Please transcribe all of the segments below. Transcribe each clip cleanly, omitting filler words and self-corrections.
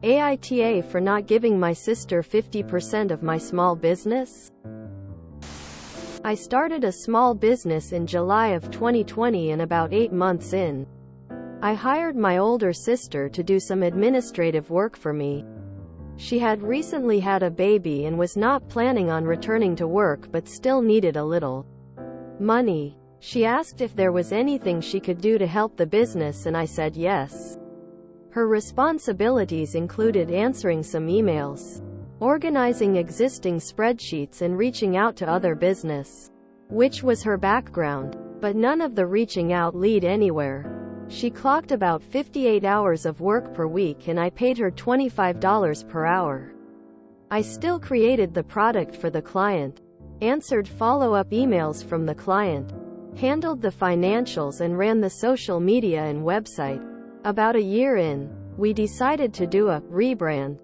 AITA for not giving my sister 50% of my small business? I started a small business in July of 2020, and about 8 months in, I hired my older sister to do some administrative work for me. She had recently had a baby and was not planning on returning to work but still needed a little money. She asked if there was anything she could do to help the business, and I said yes. Her responsibilities included answering some emails, organizing existing spreadsheets, and reaching out to other business, which was her background. But none of the reaching out led anywhere. She clocked about 58 hours of work per week, and I paid her $25 per hour. I still created the product for the client, answered follow-up emails from the client, handled the financials, and ran the social media and website. About a year in, we decided to do a rebrand.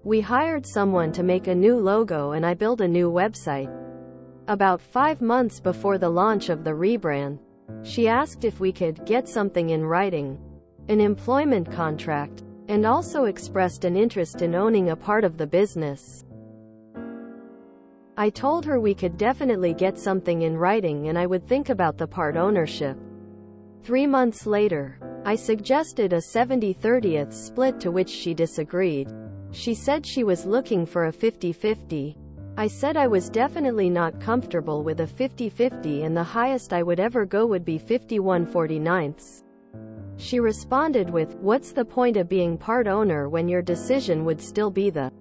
We hired someone to make a new logo, and I built a new website. About 5 months before the launch of the rebrand, she asked if we could get something in writing, an employment contract, and also expressed an interest in owning a part of the business. I told her we could definitely get something in writing and I would think about the part ownership. 3 months later, I suggested a 70/30 split, to which she disagreed. She said she was looking for a 50-50. I said I was definitely not comfortable with a 50-50, and the highest I would ever go would be 51/49. She responded with, "What's the point of being part owner when your decision would still be the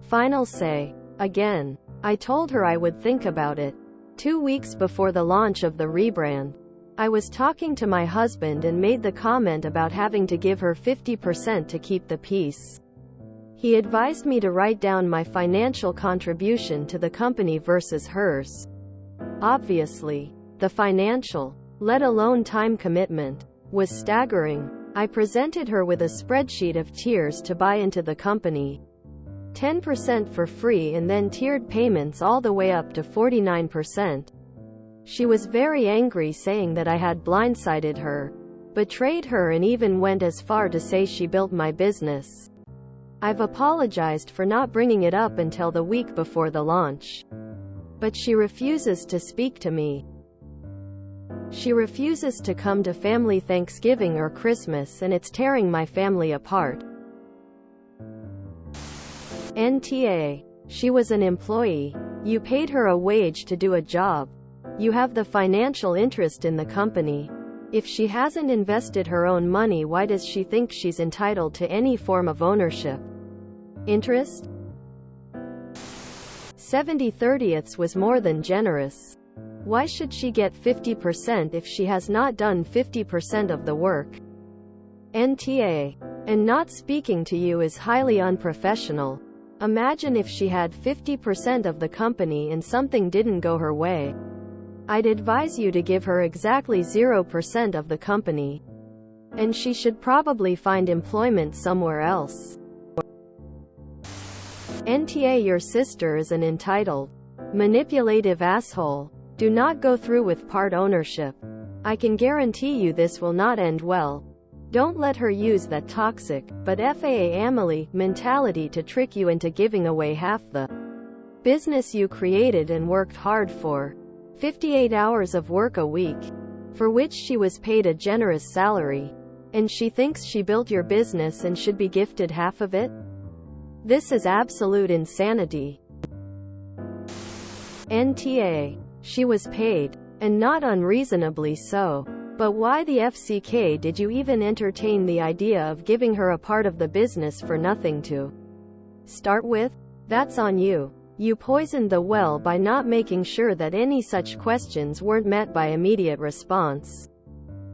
final say?" Again, I told her I would think about it. 2 weeks before the launch of the rebrand, I was talking to my husband and made the comment about having to give her 50% to keep the peace. He advised me to write down my financial contribution to the company versus hers. Obviously, the financial, let alone time commitment, was staggering. I presented her with a spreadsheet of tiers to buy into the company. 10% for free, and then tiered payments all the way up to 49%. She was very angry, saying that I had blindsided her, betrayed her, and even went as far to say she built my business. I've apologized for not bringing it up until the week before the launch. But she refuses to speak to me. She refuses to come to family Thanksgiving or Christmas, and it's tearing my family apart. NTA. She was an employee. You paid her a wage to do a job. You have the financial interest in the company. If she hasn't invested her own money, why does she think she's entitled to any form of ownership? Interest? 70/30 was more than generous. Why should she get 50% if she has not done 50% of the work? NTA. And not speaking to you is highly unprofessional. Imagine if she had 50% of the company and something didn't go her way. I'd advise you to give her exactly 0% of the company. And she should probably find employment somewhere else. NTA. Your sister is an entitled, manipulative asshole. Do not go through with part ownership. I can guarantee you this will not end well. Don't let her use that toxic, but family mentality to trick you into giving away half the business you created and worked hard for. 58 hours of work a week, for which she was paid a generous salary. And she thinks she built your business and should be gifted half of it? This is absolute insanity. NTA. She was paid, and not unreasonably so. But why the FCK did you even entertain the idea of giving her a part of the business for nothing to start with? That's on you. You poisoned the well by not making sure that any such questions weren't met by immediate response.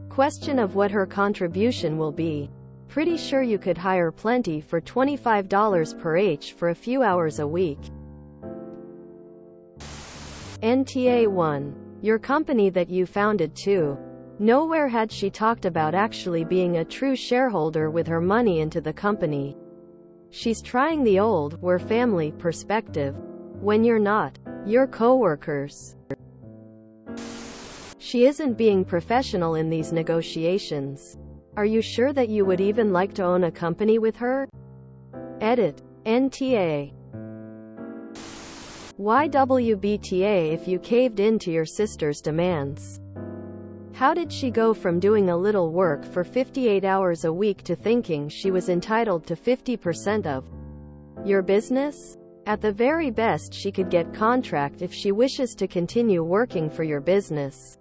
Question of what her contribution will be. Pretty sure you could hire plenty for $25 per h for a few hours a week. NTA 1. Your company that you founded too. Nowhere had she talked about actually being a true shareholder with her money into the company. She's trying the old, we're family perspective. When you're not. You're coworkers. She isn't being professional in these negotiations. Are you sure that you would even like to own a company with her? Edit. NTA. Why WBTA if you caved in to your sister's demands? How did she go from doing a little work for 58 hours a week to thinking she was entitled to 50% of your business? At the very best she could get contract if she wishes to continue working for your business.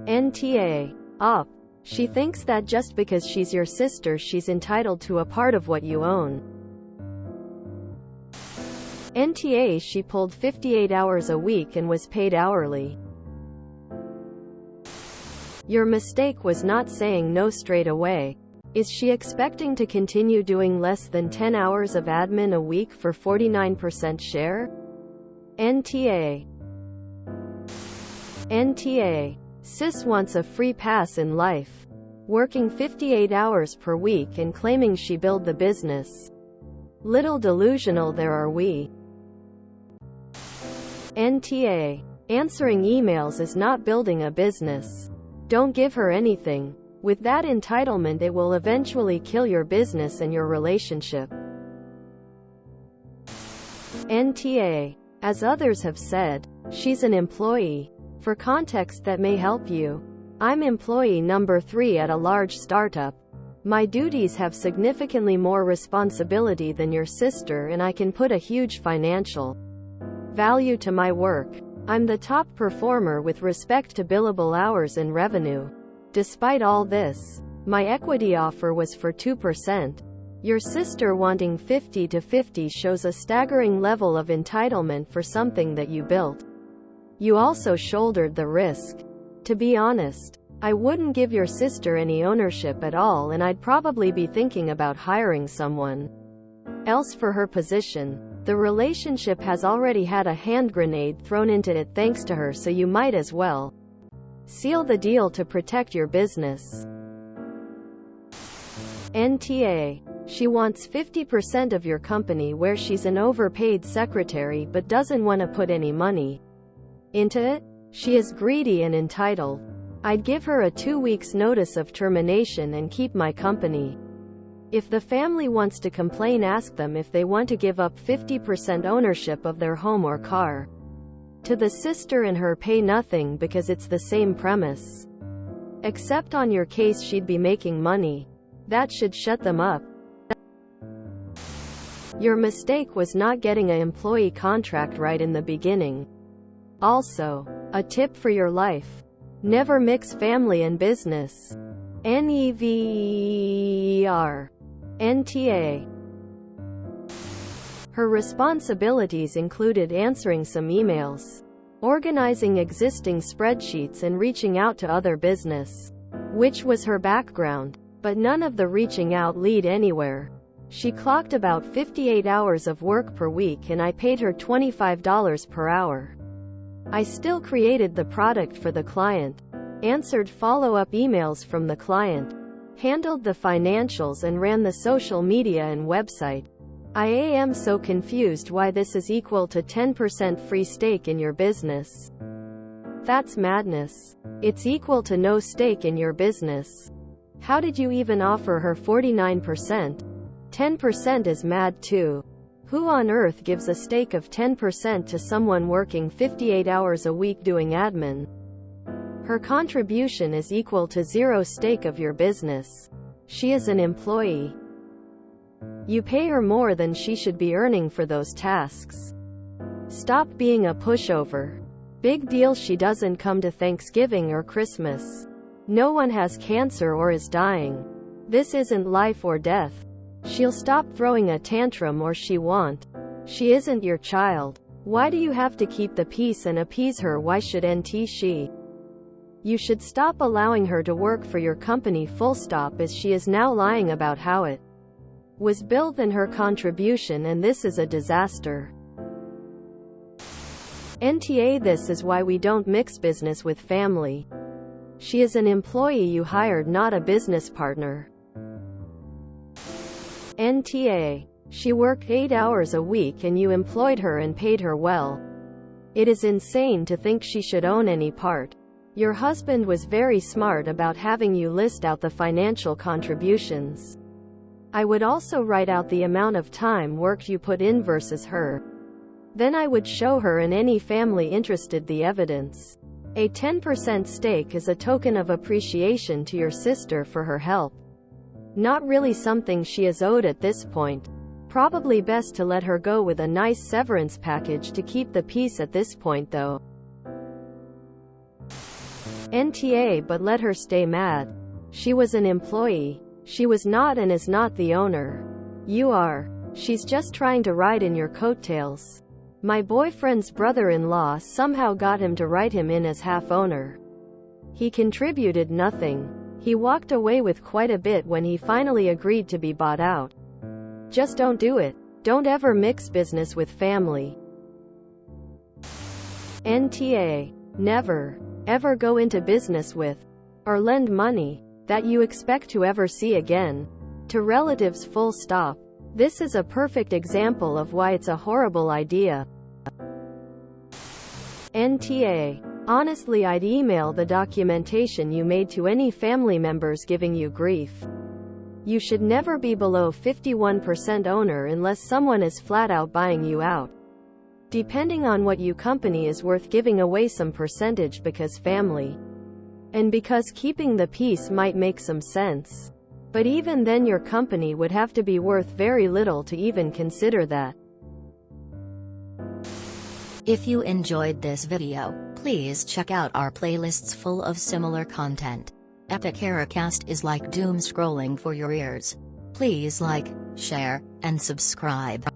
NTA. Op. She thinks that just because she's your sister she's entitled to a part of what you own. NTA. She pulled 58 hours a week and was paid hourly. Your mistake was not saying no straight away. Is she expecting to continue doing less than 10 hours of admin a week for 49% share? NTA. NTA. Sis wants a free pass in life. Working 58 hours per week and claiming she built the business. Little delusional there are we. NTA. Answering emails is not building a business. Don't give her anything. With that entitlement it will eventually kill your business and your relationship. NTA. As others have said, she's an employee. For context that may help you, I'm employee number 3 at a large startup. My duties have significantly more responsibility than your sister and I can put a huge financial value to my work. I'm the top performer with respect to billable hours and revenue. Despite all this, my equity offer was for 2%. Your sister wanting 50-50 shows a staggering level of entitlement for something that you built. You also shouldered the risk. To be honest, I wouldn't give your sister any ownership at all and I'd probably be thinking about hiring someone else for her position. The relationship has already had a hand grenade thrown into it thanks to her, so you might as well seal the deal to protect your business. NTA. She wants 50% of your company where she's an overpaid secretary but doesn't want to put any money into it. She is greedy and entitled. I'd give her a 2 weeks notice of termination and keep my company. If the family wants to complain, ask them if they want to give up 50% ownership of their home or car to the sister and her pay nothing because it's the same premise. Except on your case she'd be making money. That should shut them up. Your mistake was not getting an employee contract right in the beginning. Also, a tip for your life: never mix family and business. NEVER. NTA. Her responsibilities included answering some emails, organizing existing spreadsheets and reaching out to other business, which was her background. But none of the reaching out lead anywhere. She clocked about 58 hours of work per week and I paid her $25 per hour. I still created the product for the client, answered follow-up emails from the client, handled the financials and ran the social media and website. I am so confused why this is equal to 10% free stake in your business. That's madness. It's equal to no stake in your business. How did you even offer her 49%? 10% is mad too. Who on earth gives a stake of 10% to someone working 58 hours a week doing admin? Her contribution is equal to 0 stake of your business. She is an employee. You pay her more than she should be earning for those tasks. Stop being a pushover. Big deal she doesn't come to Thanksgiving or Christmas. No one has cancer or is dying. This isn't life or death. She'll stop throwing a tantrum or she won't. She isn't your child. Why do you have to keep the peace and appease her? Why should she? You should stop allowing her to work for your company full stop, as she is now lying about how it was built and her contribution, and this is a disaster. NTA. This is why we don't mix business with family. She is an employee you hired, not a business partner. NTA. She worked 8 hours a week and you employed her and paid her well. It is insane to think she should own any part. Your husband was very smart about having you list out the financial contributions. I would also write out the amount of time worked you put in versus her. Then I would show her and any family interested the evidence. A 10% stake is a token of appreciation to your sister for her help. Not really something she is owed at this point. Probably best to let her go with a nice severance package to keep the peace at this point though. NTA, but let her stay mad. She was an employee. She was not and is not the owner. You are. She's just trying to ride in your coattails. My boyfriend's brother-in-law somehow got him to write him in as half-owner. He contributed nothing. He walked away with quite a bit when he finally agreed to be bought out. Just don't do it. Don't ever mix business with family. NTA. Never, ever go into business with, or lend money, that you expect to ever see again, to relatives full stop. This is a perfect example of why it's a horrible idea. NTA. Honestly, I'd email the documentation you made to any family members giving you grief. You should never be below 51% owner unless someone is flat out buying you out. Depending on what your company is worth, giving away some percentage because family. And because keeping the peace might make some sense. But even then your company would have to be worth very little to even consider that. If you enjoyed this video, please check out our playlists full of similar content. AmITheAsshole is like doom scrolling for your ears. Please like, share, and subscribe.